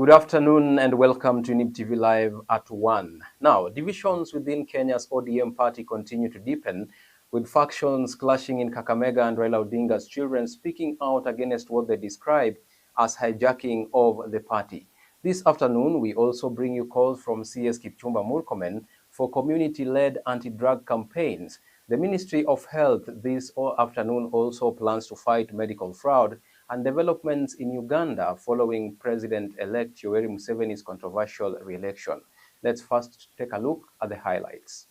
Good afternoon and welcome to Younib TV Live at 1. Now, divisions within Kenya's ODM party continue to deepen, with factions clashing in Kakamega and Raila Odinga's children speaking out against what they describe as hijacking of the party. This afternoon, we also bring you calls from CS Kipchumba Murkomen for community-led anti-drug campaigns. The Ministry of Health this afternoon also plans to fight medical fraud and developments in Uganda following President-elect Yoweri Museveni's controversial re-election. Let's first take a look at the highlights.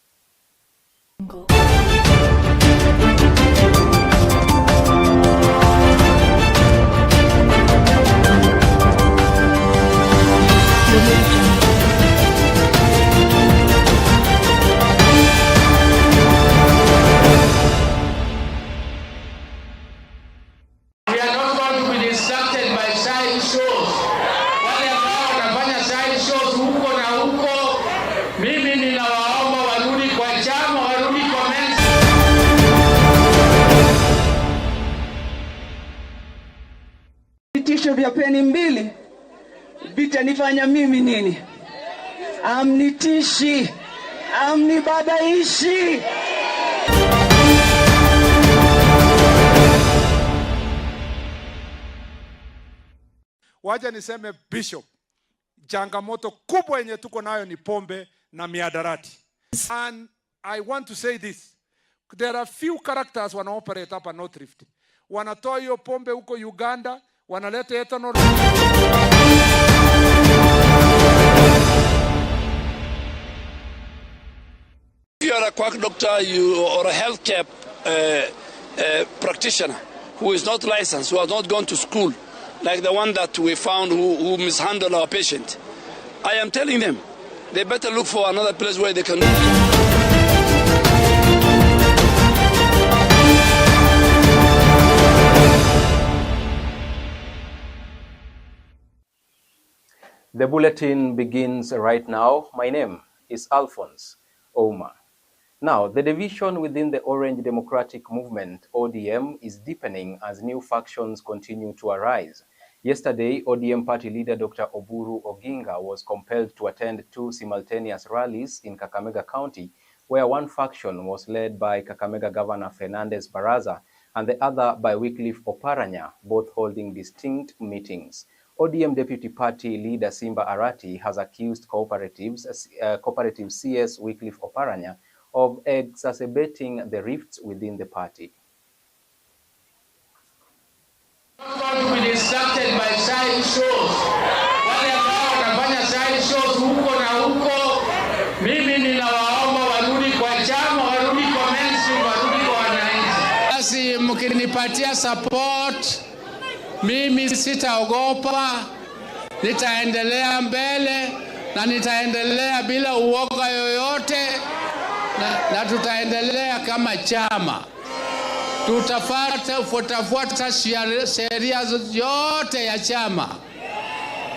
Vitisho vya peni mbili vitanifanya mimi nini? Amnitishi, amnibadaishi. Waja niseme Bishop, changamoto kubwa yenye tuko nayo ni pombe na miadarati. And I want to say this. There are few characters wana operate hapa North Rift. Wanatoa hiyo pombe huko Uganda, wanaleta ethanol. If you are a quack doctor or a healthcare practitioner who is not licensed, who has not gone to school, like the one that we found who mishandled our patient, I am telling them, they better look for another place where they can do it. The bulletin begins right now. My name is Alphonce. Ouma. Now, the division within the Orange Democratic Movement, ODM, is deepening as new factions continue to arise. Yesterday, ODM party leader Dr. Oburu Oginga was compelled to attend two simultaneous rallies in Kakamega County, where one faction was led by Kakamega Governor Fernandez Baraza and the other by Wycliffe Oparanya, both holding distinct meetings. ODM Deputy Party leader Simba Arati has accused cooperative CS Wycliffe Oparanya of exacerbating the rifts within the party. To be distracted by side shows. Wale ambao wanafanya side shows huko na huko, mimi ninawaomba warudi kwa chama, warudi kwa mainstream, warudi kwa wananchi. Basi mkinipatia support, mimi sitaogopa, nitaendelea mbele na nitaendelea bila uoga yoyote na tutaendelea kama chama. Tutafuata sheria yote ya chama.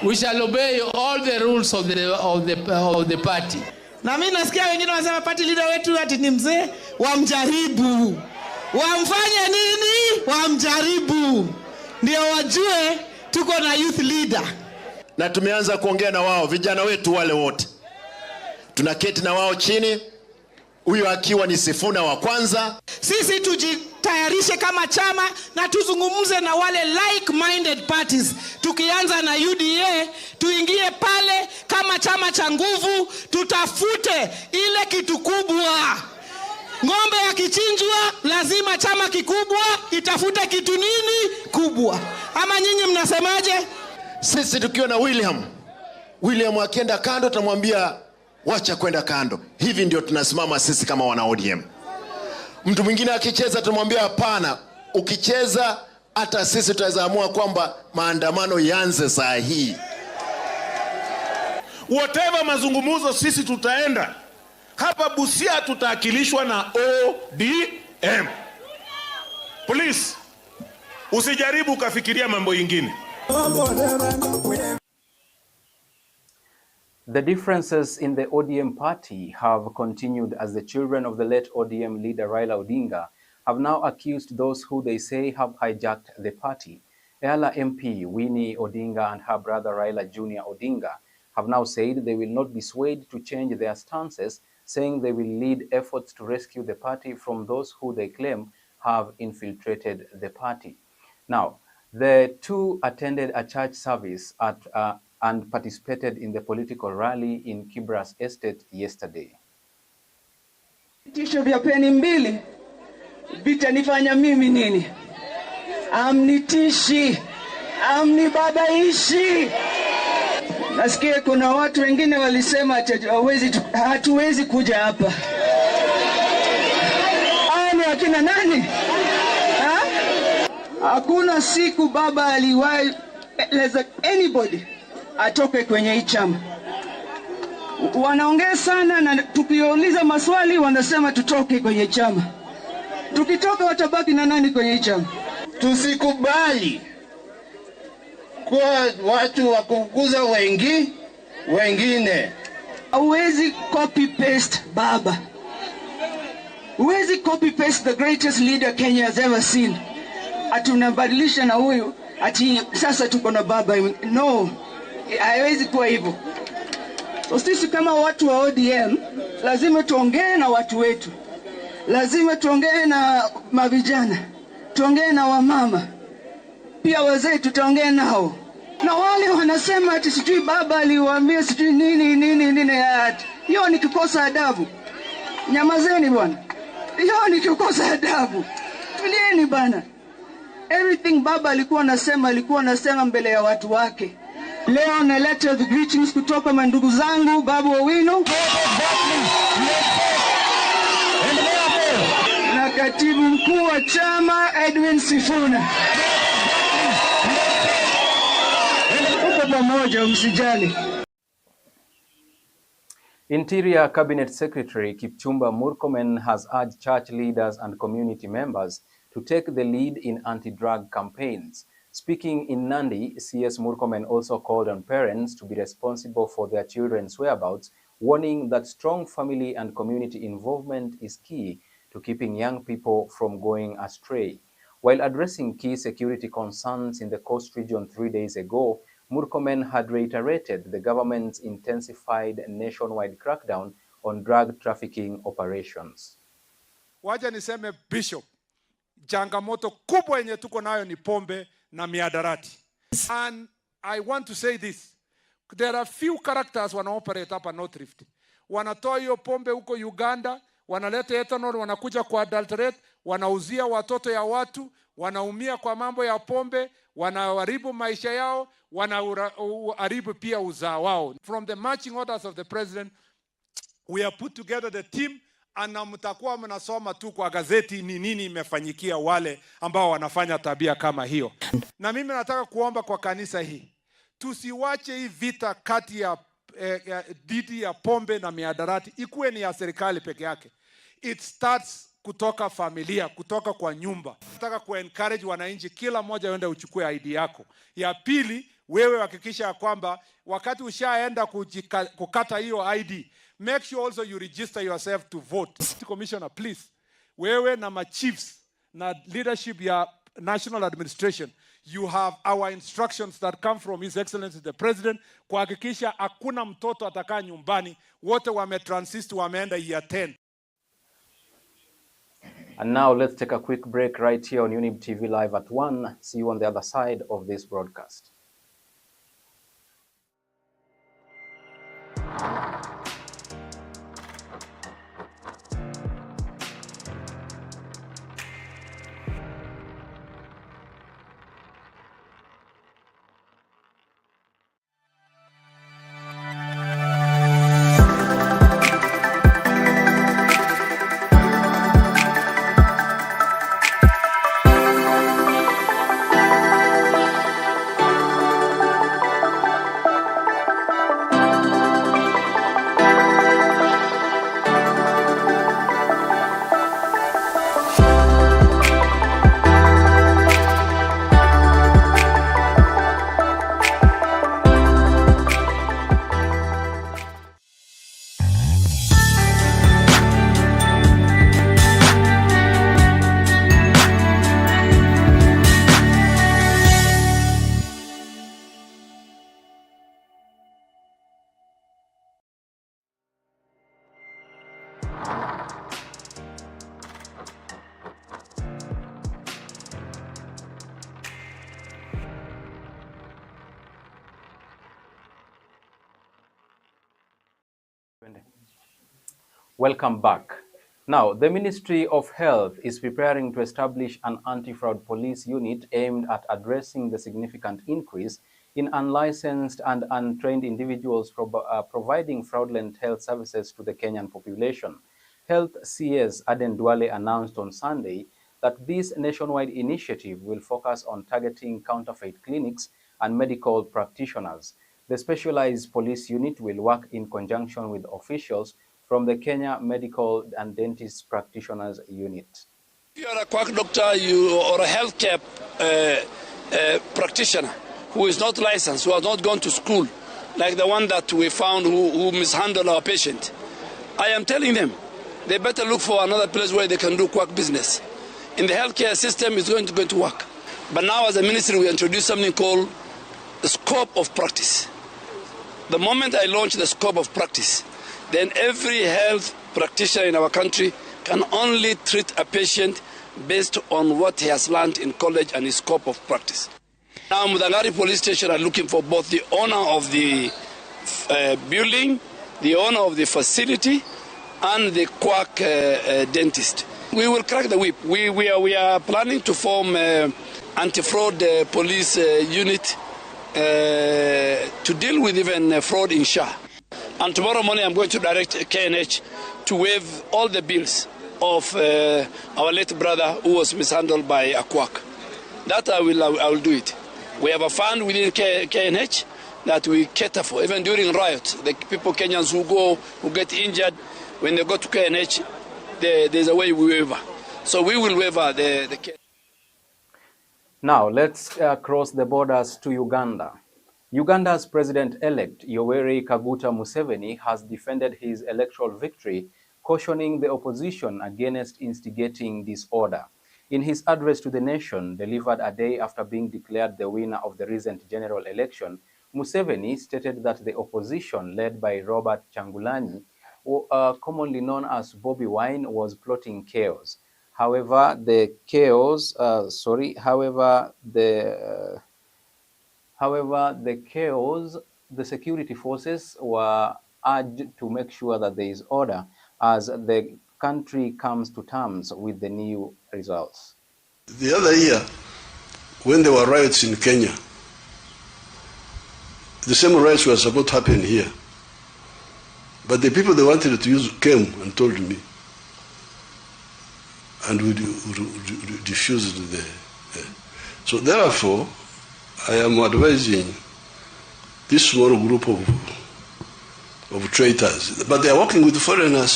We shall obey all the rules of the party. Na mimi nasikia wengine wanasema party leader wetu ati ni mzee, wamjaribu. Wamfanye nini? Wamjaribu. Ndio wajue tuko na youth leader. Na tumeanza kuongea na wao, vijana wetu wale wote. Tunaketi na wao chini, huyo akiwa ni Sifuna wa kwanza. Sisi tujitayarishe kama chama na tuzungumze na wale like-minded parties. Tukianza na UDA, tuingie pale kama chama cha nguvu, tutafute ile kitu kubwa. Ng'ombe yakichinjwa, lazima chama kikubwa itafute kitu nini kubwa. Ama nyinyi mnasemaje? Sisi tukiwa na William akienda kando, tunamwambia wacha kwenda kando. Hivi ndio tunasimama sisi kama wana ODM. Mtu mwingine akicheza tunamwambia hapana, ukicheza hata sisi tutaweza amua kwamba maandamano yanze saa hii. Whatever mazungumzo sisi tutaenda. Hapa Busia tutaakilishwa na ODM. Police, usijaribu ukafikiria mambo ingine. The differences in the ODM party have continued as the children of the late ODM leader Raila Odinga have now accused those who they say have hijacked the party. Ella MP Winnie Odinga and her brother Raila Jr. Odinga have now said they will not be swayed to change their stances, saying they will lead efforts to rescue the party from those who they claim have infiltrated the party. Now, the two attended a church service and participated in the political rally in Kibra's estate yesterday. Vitisho vya peni mbili vitanifanya mimi nini? Amnitishi, amnibabaishi. Nasikia kuna watu wengine walisema hatuwezi kuja hapa. Ni akina nani? Hakuna siku baba aliwahi eleza anybody atoke kwenye hii chama. Wanaongea sana na tukiuliza maswali wanasema tutoke kwenye chama. Tukitoka watabaki na nani kwenye hii chama? Tusikubali kwa watu wa kukuza wengine. Huwezi copy paste baba. Huwezi copy paste the greatest leader Kenya has ever seen. Atunabadilisha na huyu ati sasa tuko na baba. No, haiwezi kuwa hivyo. So sisi kama watu wa ODM lazima tuongee na watu wetu. Lazima tuongee na mavijana. Tuongee na wamama. Pia wazee tutaongea nao. Na wale wanasema ati sijui baba aliwaambia sijui nini. Hiyo ni kukosa adabu. Nyamazeni bwana. Hiyo ni kukosa adabu. Tulieni bana. Everything baba alikuwa anasema mbele ya watu wake. Leo naleta the greetings kutoka mandugu zangu Babu Owino na katibu mkuu wa chama Edwin Sifuna. Tuko pamoja, msijali. Interior Cabinet Secretary Kipchumba Murkomen has urged church leaders and community members to take the lead in anti-drug campaigns. Speaking in Nandi, CS Murkomen also called on parents to be responsible for their children's whereabouts, warning that strong family and community involvement is key to keeping young people from going astray. While addressing key security concerns in the Coast region 3 days ago, Murkomen had reiterated the government's intensified nationwide crackdown on drug trafficking operations. Waja niseme Bishop, changamoto kubwa yenye tuko nayo ni pombe na miadarati. And I want to say this. There are few characters wanaoperate hapa North Rift. Wanatoa hiyo pombe huko Uganda, wanaleta ethanol, wanakuja kwa adulterate, wanauzia watoto ya watu, wanaumia kwa mambo ya pombe, wanaharibu maisha yao, wanaharibu pia uzao wao. From the marching orders of the president, we have put together the team, na mtakuwa mnasoma tu kwa gazeti ni nini imefanyikia wale ambao wanafanya tabia kama hiyo. Na mimi nataka kuomba kwa kanisa hii, tusiwache hii vita kati ya dhidi ya pombe na miadarati ikuwe ni ya serikali peke yake. It starts kutoka familia, kutoka kwa nyumba. Nataka kuencourage wananchi, kila mmoja aende uchukue ID yako. Ya pili, wewe hakikisha kwamba wakati ushaenda kukata hiyo ID, make sure also you register yourself to vote. Commissioner, please, wewe na chiefs na leadership ya national administration, you have our instructions that come from His Excellency the President kuhakikisha hakuna mtoto atakaa nyumbani, wote wametransist, wameenda year 10. And now let's take a quick break right here on Younib TV Live at 1. See you on the other side of this broadcast. Welcome back. Now, the Ministry of Health is preparing to establish an anti-fraud police unit aimed at addressing the significant increase in unlicensed and untrained individuals providing fraudulent health services to the Kenyan population. Health CS Aden Duale announced on Sunday that this nationwide initiative will focus on targeting counterfeit clinics and medical practitioners. The specialized police unit will work in conjunction with officials from the Kenya Medical and Dentist Practitioners Unit. If you are a quack doctor or a healthcare practitioner who is not licensed, who has not gone to school, like the one that we found who mishandled our patient, I am telling them they better look for another place where they can do quack business. In the healthcare system, it's going to work. But now as a ministry, we introduce something called the scope of practice. The moment I launch the scope of practice, then every health practitioner in our country can only treat a patient based on what he has learned in college and his scope of practice. Now, Mudangari Police Station are looking for both the owner of the building, the owner of the facility, and the quack dentist. We will crack the whip. We are planning to form an anti-fraud police unit to deal with even fraud in SHA. And tomorrow morning I'm going to direct KNH to waive all the bills of our late brother who was mishandled by a quack. That I will do it. We have a fund within KNH that we cater for. Even during riots, the people, Kenyans who get injured, when they go to KNH, there's a way we waiver. So we will waiver the case. Now let's cross the borders to Uganda. Uganda's President-elect Yoweri Kaguta Museveni has defended his electoral victory, cautioning the opposition against instigating disorder. In his address to the nation, delivered a day after being declared the winner of the recent general election, Museveni stated that the opposition, led by Robert Kyagulanyi, commonly known as Bobi Wine, was plotting chaos. However, the security forces were urged to make sure that there is order as the country comes to terms with the new results. The other year, when there were riots in Kenya, the same riots were supposed to happen here. But the people they wanted to use came and told me, and we refused the. So therefore, I am advising this small group of traitors, but they are working with foreigners,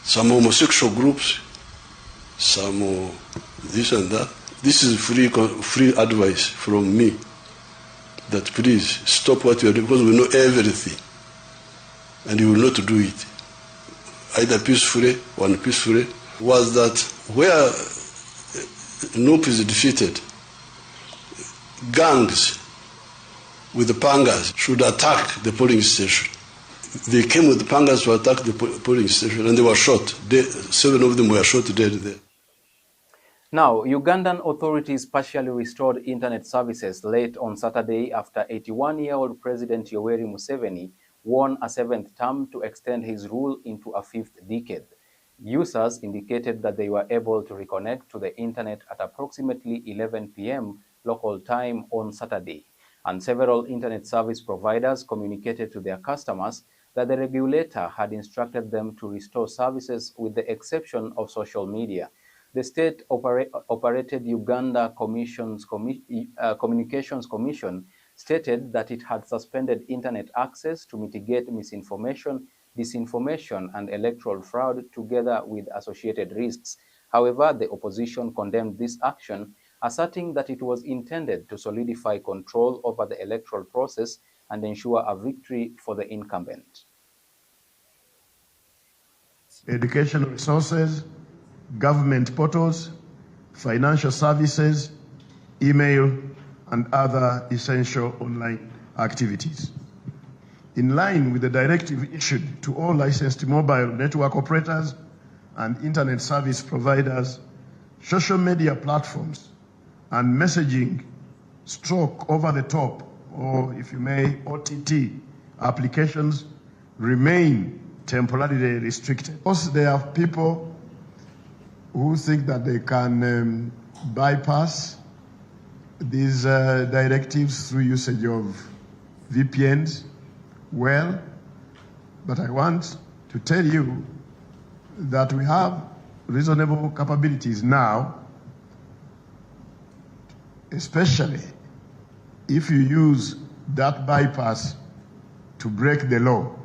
some homosexual groups, some this and that. This is free advice from me, that please stop what you are doing, because we know everything, and you will not do it, either peacefully or unpeacefully. Was that where NUP is defeated, gangs with the pangas should attack the polling station. They came with the pangas to attack the polling station, and they were shot. 7 of them were shot dead there. Now, Ugandan authorities partially restored internet services late on Saturday after 81-year-old President Yoweri Museveni won a 7th term to extend his rule into a 5th decade. Users indicated that they were able to reconnect to the internet at approximately 11 p.m. local time on Saturday, and several internet service providers communicated to their customers that the regulator had instructed them to restore services with the exception of social media. The state-operated Uganda Communications Commission stated that it had suspended internet access to mitigate misinformation, disinformation, and electoral fraud together with associated risks. However, the opposition condemned this action, asserting that it was intended to solidify control over the electoral process and ensure a victory for the incumbent. Educational resources, government portals, financial services, email, and other essential online activities. In line with the directive issued to all licensed mobile network operators and internet service providers, social media platforms and messaging over-the-top, or if you may, OTT applications remain temporarily restricted. Of course, there are people who think that they can bypass these directives through usage of VPNs. Well, but I want to tell you that we have reasonable capabilities now, especially if you use that bypass to break the law,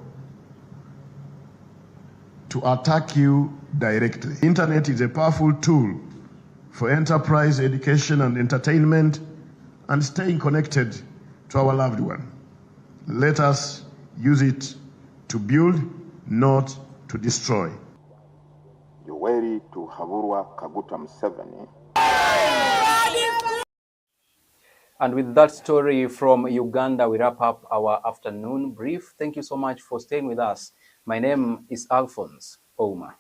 to attack you directly. Internet is a powerful tool for enterprise, education, and entertainment, and staying connected to our loved one. Let us use it to build, not to destroy. Yoweri to Havurwa Kaguta Museveni. And with that story from Uganda, we wrap up our afternoon brief. Thank you so much for staying with us. My name is Alphonce Ouma.